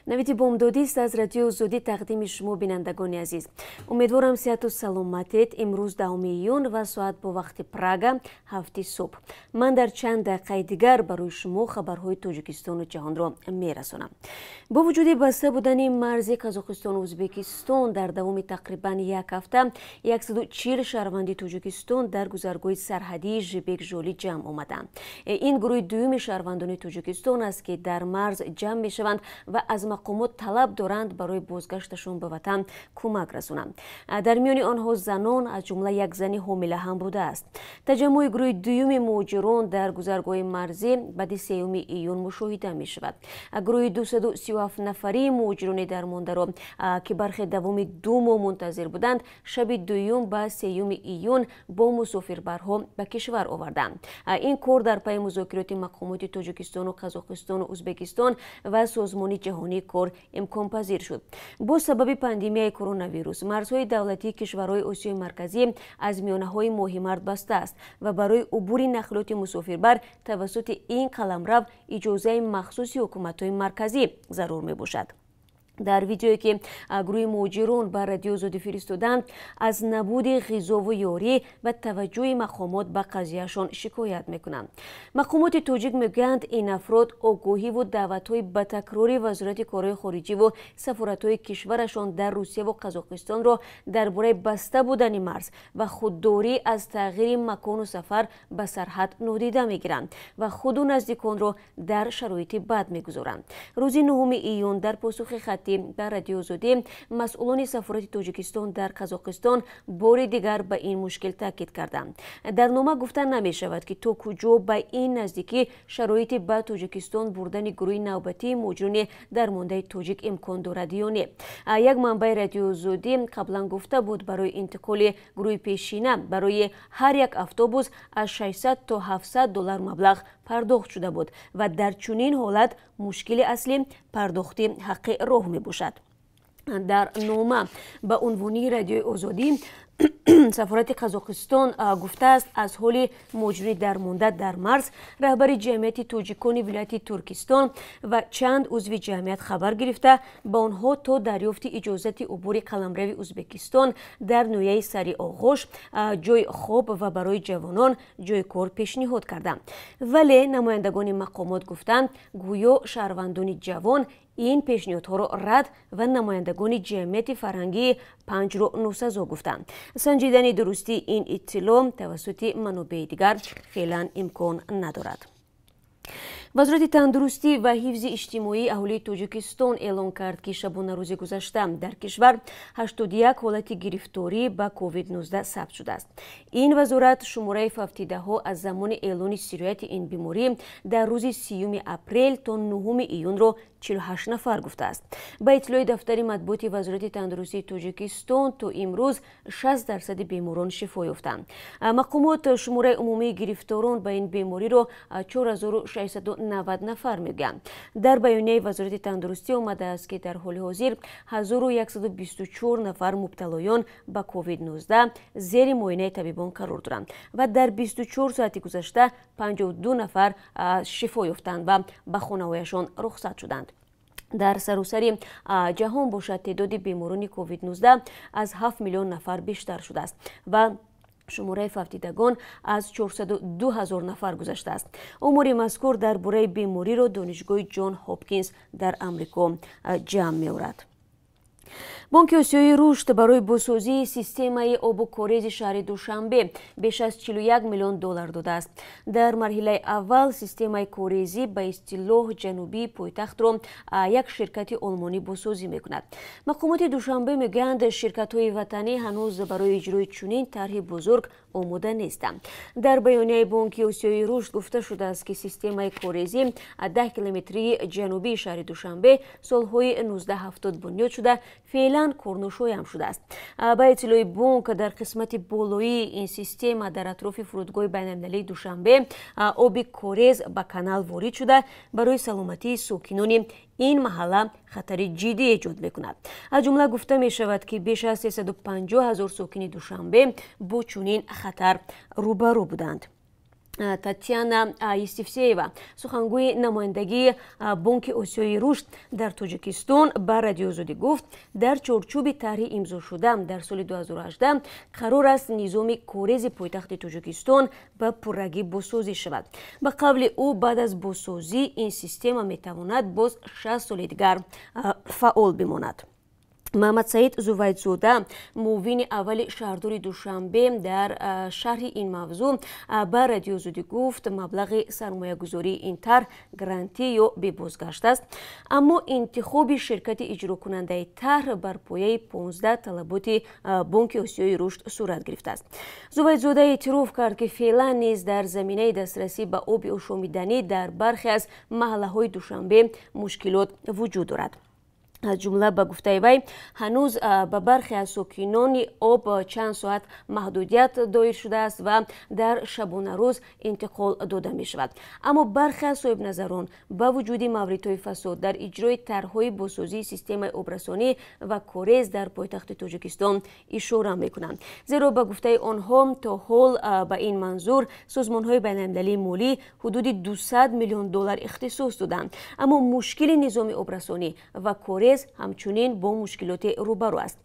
نوید بامدادی است از رادیو زودی تقدیم شما بینندگان عزیز. امیدوارم صحت و سلامتیت. امروز 10 ایون و ساعت با وقت پراگ 7 صبح. من در چند دقیقه دیگر برای شما خبرهای تاجیکستان و جهان را میرسانم. با وجود بسته بودن مرز قزاقستان و ازبکستان در دوام تقریبا یک هفته 140 شهروند تاجیکستان در گذرگاه سرحدی ژبک ژولی جمع آمدند. این گروه دوم شهروندان تاجیکستان است که در مرز جمع میشوند و از مقامات طلب دارند برای بازگشتشان به وطن کمک رسانند. در میان آنها زنان از جمله یک زن حامله هم بوده است. تجمع گروه دوم مهاجران در گذرگاه مرزی بعد 3 ایون مشاهده می شود. گروه 237 نفری مهاجران درمانده را که برخی دوام 2 ماه منتظر بودند شب دوم به 3 ایون با مسافربرها به کشور آوردند. این کار در پی مذاکرات مقامات تاجیکستان و قزاقستان و ازبکستان و سازمان جهانی کار امکان پذیر شد. با سبب پاندمی کرونا ویروس مرزهای دولتی کشورهای آسیای مرکزی از میانه‌های ماه مارس بسته است و برای عبور نقلات مسافربر توسط این قلمرو اجازه مخصوص حکومت‌های مرکزی ضرور میباشد. در ویدیویی که گروه مهاجران به رادیو زودی فرستادند از نبود غذا و یاری و توجه مقامات به قضیهشان شکایت میکنند. مقامات تاجیک میگویند این افراد آگاهی و دعوت‌های به تکراری وزارت کارهای خارجی و سفارت‌های کشورشان در روسیه و قزاقستان را درباره بسته بودن مرز و خودداری از تغییر مکان و سفر به سرحد نادیده میگیرند و خود و نزدیکان را در شرایط بد میگذارند. روز 9 ایون در پاسخ در رادیو زودی مسئولان سفارت تاجیکستان در قزاقستان بار دیگر به این مشکل تاکید کردند. در نامه گفته نمی شود که تا کجا به این نزدیکی شرایط به تاجیکستان بردن گروه نوبتی مهاجران درمانده تاجیک امکان دارد یا نه. یک منبع رادیو زودی قبلا گفته بود برای انتقال گروه پیشینه برای هر یک اتوبوس از 600 تا 700 دلار مبلغ پرداخت شده بود و در چنین حالت مشکل اصلی پرداخت حق راه می باشد. در نامه به عنوان رادیو آزادی سفارت قزاقستان گفته است از حال مهاجرین درمانده در مرز رهبر جمعیت تاجیکان ولایت ترکستان و چند عضو جمعیت خبر گرفته با آنها تا دریافت اجازت عبور قلمرو ازبکستان در نویه سری آغوش جای خواب و برای جوانان جای کار پیشنهاد کردند. ولی نمایندگان مقامات گفتند گویا شهروندان جوان این پیشنهادها را رد و نمایندگان جمعیت فرهنگی 5 را ناسزا گفتند. سنجیدن درستی این اطلاع توسط منابع دیگر فعلا امکان ندارد. وزارت تندرستی و حفظ اجتماعی اهالی تاجیکستان اعلام کرد که شبانه روز گذشته در کشور 81 حالت گرفتاری به کووید 19 ثبت شده است. این وزارت شماره فوتیده ها از زمان اعلان سریعت این بیماری در روز 30 اپریل تا 9 ایون را 48 نفر گفته است. با اطلاع دفتر مطبوعات وزارت تندرستی تاجیکستان تا امروز 60% بیماران شفا یافتند. مقامات شماره عمومی گرفتاران به این بیماری را 4690 نفر میگن. در بیانیه وزارت تندرستی آمده است که در حال حاضر 1124 نفر مبتلایان به کووید 19 زیر معاینه طبیبان قرار دارند و در 24 ساعت گذشته 52 نفر شفا یافتند و به خانه‌هایشان رخصت شدند. در سراسر جهان باشد تعداد بیماران کووید 19 از 7 میلیون نفر بیشتر شده است و شماره فوتیدگان از 402,000 نفر گذشته است. امور مذکور درباره بیماری را دانشگاه جان هاپکینز در امریکا جمع می‌آورد. بانک آسیایی رشد برای بازسازی سیستم آب و کاریز شهر دوشنبه بیش از 41 میلیون دلار داده است. در مرحله اول سیستم کاریزی به اصطلاح جنوبی پایتخت را یک شرکت آلمانی بازسازی میکند. مقامات دوشنبه میگویند شرکت‌های وطنی هنوز برای اجرای چنین طرح بزرگ آماده نیستند. در بیانیه بانک آسیایی رشد گفته شده است که سیستم کاریزی 10 کیلومتری جنوبی شهر دوشنبه سالهای 1970 بنیاد شده فعلا کارنشای هم شده است. با اطلاع بانک در قسمت بالایی این سیستم در اطراف فرودگاه بین‌المللی دوشنبه آب کاریز به کانال وارد شده برای سلامتی ساکنان این محله خطر جدی ایجاد میکند. از جمله گفته می شود که بیش از 350,000 ساکن دوشنبه با چنین خطر روبرو بودند. татьяна Истифсеева, сухангӯи намояндагии Бонки Осиёи рушд дар Тоҷикистон ба Радиои Озодӣ гуфт, дар чорчӯби тарҳи имзошуда дар соли 2018 қарор аст низоми корези пойтахти Тоҷикистон ба пуррагӣ бозсозӣ шавад. Ба қавли ӯ, баъд аз бозсозӣ ин система метавонад боз 6 соли дигар фаъол бимонад. Маҳмад Саид Зувайдзода, муовини аввали шаҳрдори Душанбе, дар шарҳи ин мавзӯъ ба Радиои Озодӣ гуфт, маблағи сармоягузории ин тарҳ грантӣ ё бебозгашт аст, аммо интихоби ширкати иҷрокунандаи тарҳ бар пояи 15 талаботи Бонки Осиёи рушд сурат гирифтааст. Зувайдзода эътироф кард, ки феълан низ дар заминаи дастрасӣ ба оби ошомиданӣ дар бархе аз маҳаллаҳои Душанбе мушкилот вуҷуд дорад. аз ҷумла ба гуфтаи вай, ҳанӯз ба бархе аз сокинони об чанд соат маҳдудият доир шудааст ва дар шабонарӯз интиқол дода мешавад. Аммо бархе аз соҳибназарон ба вуҷуди мавридҳои фасод дар иҷрои тарҳҳои бозсозии системаи обрасонӣ ва корез дар пойтахти Тоҷикистон ишора мекунанд. Зеро ба гуфтаи онҳо, то ҳол ба ин манзур созмонҳои байналмилалии молӣ ҳудуди $200 миллион ихтисос доданд. Аммо мушкили низоми обрасонӣ ва корез ҳамчунин бо мушкилоте рӯбарӯ аст.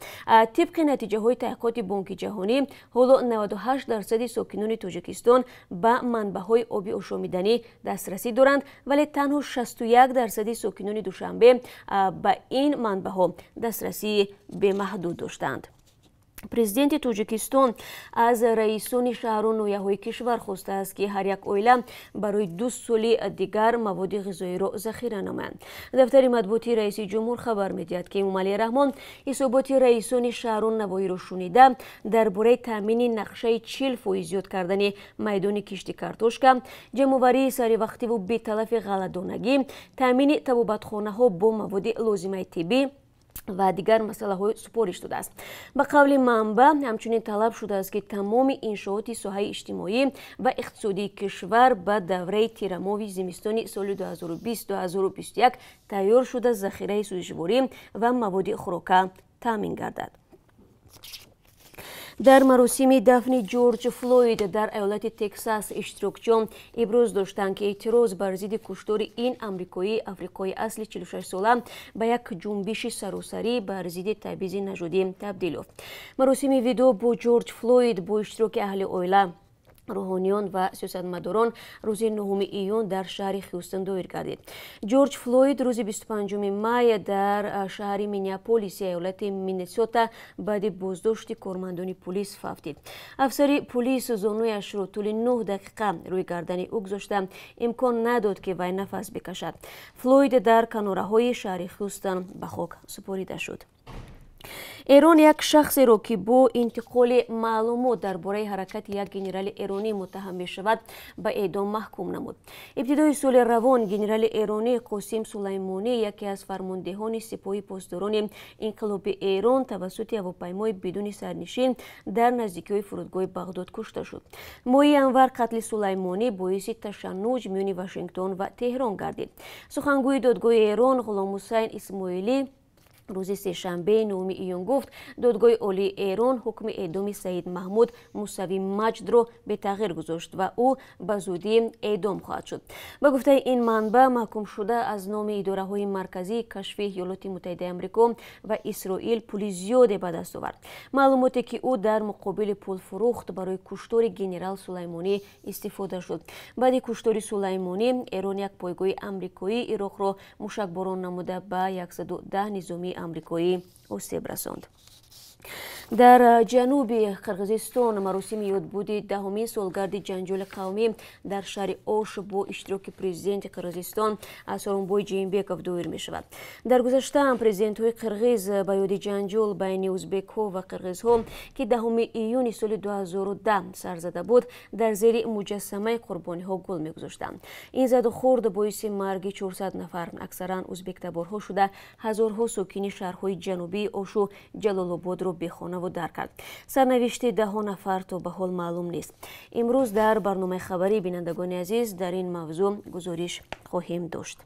тибқи натиҷаҳои таҳқиқоти Бонки ҷаҳонӣ, ҳоло 98% сокинони Тоҷикистон ба манбаъҳои оби ошомиданӣ дастрасӣ доранд, вале танҳо 61% сокинони Душанбе ба ин манбаъҳо дастрасии бемаҳдуд доштанд. Президенти Тоҷикистон аз раисони шаҳру ноҳияҳои кишвар хостааст, ки ҳар як оила барои 2 соли дигар маводи ғизоиро захира намоянд. Дафтари матбуоти раиси ҷумҳур хабар медиҳад, ки Эмомалӣ Раҳмон ҳисоботи раисони шаҳру навоиро шунида, дар бораи таъмини нақшаи 40% зиёд кардани майдони кишти картошка, ҷамъоварии саривақтиву беталафи ғалладонагӣ, таъмини табобатхонаҳо бо маводи лозимаи тиббӣ ва дигар масъалаҳо супориш додааст. Ба қавли манбаъ, ҳамчунин талаб шудааст, ки тамоми иншооти соҳаи иҷтимоӣ ва иқтисодии кишвар ба давраи тирамоҳи зимистони соли 2020-2021 тайёр шуда захираи сӯзишворӣ ва маводи хӯрока таъмин гардад. дар маросими дафни Ҷорҷ Флойд дар айолати Тексас иштирокчиён иброз доштанд, ки эътироз бар зидди куштори ин амрикоии африқои асли 46 сола ба як ҷунбиши саросарӣ бар зидди табъизи нажодӣ табдил ёфт. Маросими видо бо Ҷорҷ Флойд бо иштироки аҳли оила, рӯҳониён ва сиёсатмадорон рӯзи 9 июн дар шаҳри Хьюстон доир гардид. Ҷорҷ Флойд рӯзи 25 май дар шаҳри Миннеаполиси аёлати Миннесота баъди боздошти кормандони полис фавтид. Афсари полис зонуяшро тӯли 9 дақиқа рӯи гардани ӯ гузошта, имкон надод, ки вай нафас бикашад. Флойд дар канораҳои шаҳри Хьюстон ба хок супорида шуд. Эрон як шахсеро, ки бо интиқоли маълумот дар бораи ҳаракати як генерали эронӣ муттаҳам мешавад, ба эъдом маҳкум намуд. Ибтидои соли равон генерали эронӣ Қосим Сулаймонӣ, яке аз фармондеҳони сипоҳи посдорони инқилоби Эрон, тавассути ҳавопаймои бидуни сарнишин дар наздикиҳои фурудгоҳи Бағдод кушта шуд. моҳи январ қатли Сулаймонӣ боиси ташаннуҷ миёни Вашингтон ва Теҳрон гардид. Сухангӯи додгоҳи Эрон Ғулом Ҳусайн Исмоилӣ рӯзи сешанбе 9 июн гуфт, додгоҳи олии Эрон ҳукми эъдоми Саид Маҳмуд Мусавӣ Маҷдро бетағйир гузошт ва ӯ ба зудӣ эъдом хоҳад шуд. Ба гуфтаи ин манбаъ, маҳкумшуда аз номи идораҳои марказии кашфи Иёлоти Муттаҳидаи Амрико ва Исроил пули зиёде ба даст овард. Маълумоте, ки ӯ дар муқобили пул фурӯхт, барои куштори генерал Сулаймонӣ истифода шуд. Баъди куштори Сулаймонӣ, Эрон як пойгоҳи амрикоии Ироқро мушакборон намуда ба 110 низоми амрикоӣ осеб расонд. дар ҷануби Қирғизистон маросими ёдбуди 10-мин солгарди ҷанҷоли қавмӣ дар шаҳри Ош бо иштироки президенти Қирғизистон Сооронбой Ҷэймбеков доир мешавад. Дар гузашта президентҳои қирғиз ба ёди ҷанҷол байни ӯзбекҳо ва қирғизҳо, ки 10 июни соли 2010 сар зада буд, дар зери муҷассамаи қурбониҳо гул мегузоштанд. Ин заду хурд боиси марги 400 нафар, аксаран ӯзбектаборҳо шуда, ҳазорҳо сокини шаҳрҳои ҷанубии Ошу Ҷалолободро бехона дар кард. Сарнавишти 10 нафар то ба ҳол маълум нест. имрӯз дар барномаи хабарӣ бинандагони азиз дар ин мавзӯъ гузориш хоҳем дошт.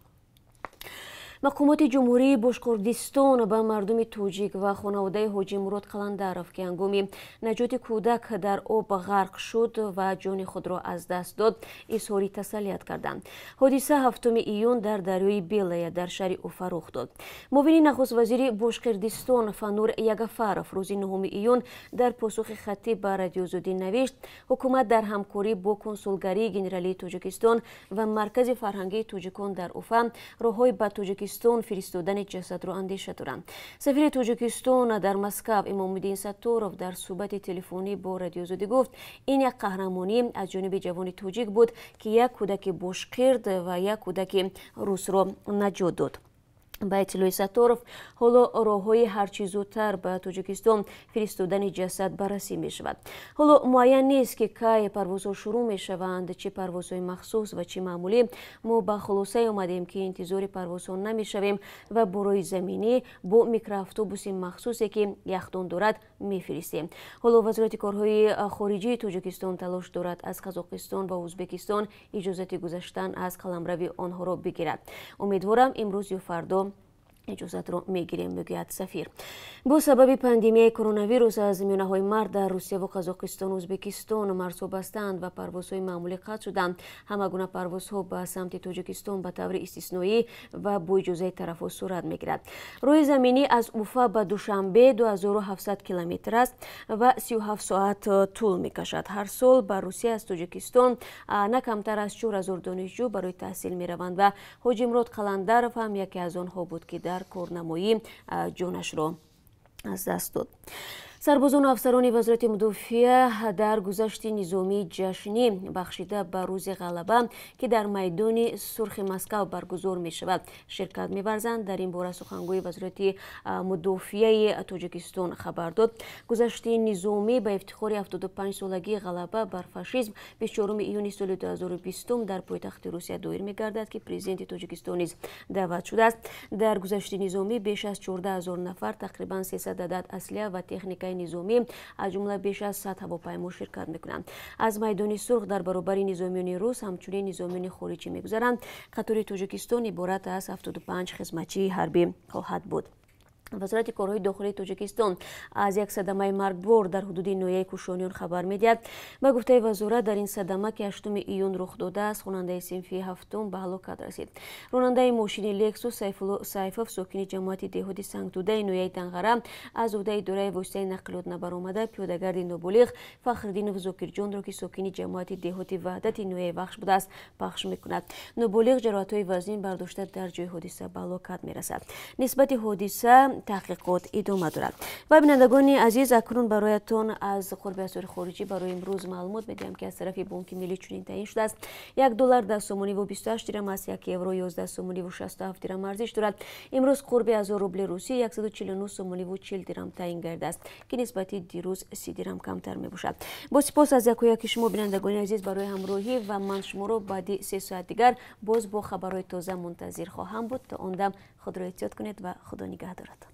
мақомоти ҷумҳурии бошкордистон ба мардуми тоҷик ва хонаводаи ҳоҷи мурод қаландаров ки ҳангоми наҷоти кӯдак дар об ғарқ шуд ва ҷони худро аз даст дод изҳори таsalлият карданд. ҳодиса 7 июн дар дарёи Белая дар шаҳри Уфа рух дод. муовини нахуст вазири Бошкирдистон Фанур Ягафаров рӯзи 9 июн дар посухи хаттӣ ба радиозудӣ навишт: ҳукумат дар ҳамкорӣ бо консулгарии генералии Тоҷикистон ва маркази фарҳангии тоҷикон дар Уфа роҳҳои ба Тоҷикистон фиристодани ҷасадро андеша доранд. сафири Тоҷикистон дар Москав Имомуддин Сатторов дар суҳбати телефонӣ бо радиозудӣ гуфт: ин як қаҳрамонӣ аз ҷониби ҷавони тоҷик буд ки як кӯдаки бошкирд ва як кӯдаки русро наҷот дод. ба иттилои Сатторов, ҳоло роҳҳои ҳарчи зудтар ба Тоҷикистон фиристодани ҷасад баррасӣ мешавад. ҳоло муайян нест ки кай парвозҳо шурӯъ мешаванд, чӣ парвозҳои махсус ва чӣ маъмулӣ. мо ба хулосае омадем ки интизори парвозҳо намешавем ва борои заминӣ бо микроавтобуси махсусе ки яхдон дорад мефиристем. ҳоло вазорати корҳои хориҷии Тоҷикистон талош дорад аз Қазоқистон ва Ӯзбекистон иҷозати гузаштан аз қаламрави онҳоро бигирад. умедворам имрӯз ё фардо иҷозатро мегирем, мегӯяд сафир. бо сабаби пандемияи коронавирус аз миёнаҳои мард дар Русияву Қазоқистон, Ӯзбекистон марзҳо бастанд ва парвозҳои маъмулӣ қатъ шуданд. ҳама гуна парвозҳо ба самти Тоҷикистон ба таври истисноӣ ва бо иҷозаи тарафҳо сурат мегирад. роҳи заминӣ аз Уфа ба Душанбе 2700 километр аст ва 37 соат тӯл мекашад. ҳар сол ба Русия аз Тоҷикистон на камтар аз 4000 донишҷӯ барои таҳсил мераванд ва ҳоҷи Мурод Қаландаров ҳам яке аз онҳо буд ки дар корнамоӣ ҷонашро аз даст дод. сарбозону афсарони вазорати мудофиа дар гузашти низомии ҷашнӣ бахшида ба рӯзи ғалаба ки дар майдони Сурхи Москав баргузор мешавад ширкат меварзанд. дар ин бора сухангӯи вазорати мудофиаи Тоҷикистон хабар дод: гузашти низомӣ ба ифтихори 75-солагии ғалаба бар фашизм 24 июни соли 2020 дар пойтахти Русия доир мегардад ки президенти Тоҷикистон низ даъват шудааст. дар гузашти низомӣ беш аз 14 000 нафар, тақрибан 300 адад аслиҳа ва техникаи низомӣ аз ҷумла беш аз 100 ҳавопаймо ширкат мекунанд. аз майдони Сурх дар баробари низомиёни рус ҳамчунин низомиёни хориҷӣ мегузаранд. қатори Тоҷикистон иборат аз 75 хизматчии ҳарбӣ хоҳад буд. вазорати корҳои дохилии Тоҷикистон аз як садамаи маргбор дар ҳудуди ноҳияи Кушониён хабар медиҳад. ба гуфтаи вазорат, дар ин садама ки 8 июн рух додааст, хонандаи синфи 7 ба ҳалокат расид. ронандаи мошини Лексус Сайфулло Сайфов, сокини ҷамоати деҳоти Сангтудаи ноҳияи Танғара, аз ӯҳдаи идораи воситаи нақлиёт набаромада пиёдагарди ноболиғ Фахриддинов Зокирҷонро ки сокини ҷамоати деҳоти Ваҳдати ноҳияи Вахш будааст пахш мекунад. ноболиғ ҷароҳатҳои вазнин бардошта дар ҷои ҳодиса ба ҳалокат мерасад. нисбати ҳодиса таҳқиқот идома дорад. ва бинандагони азиз, акнун бароятон аз қурби асъори хориҷӣ барои имрӯз маълумот медиҳам ки аз тарафи Бонки Миллӣ чунин таъин шудааст: $1 10 сомониву 28 дирам аст, €1 11 сомониву 67 дирам арзиш дорад. имрӯз қурби 1000 рубли русӣ 149 сомониву 40 дирам таъин гардааст ки нисбати дирӯз 30 дирам камтар мебошад. бо сипос аз якояки шумо бинандагони азиз барои ҳамроҳӣ ва ман шуморо баъди 3 соат дигар боз бо хабарҳои тоза мунтазир хоҳам буд. то он дам худро эҳтиёт кунед ва худо нигаҳдорад.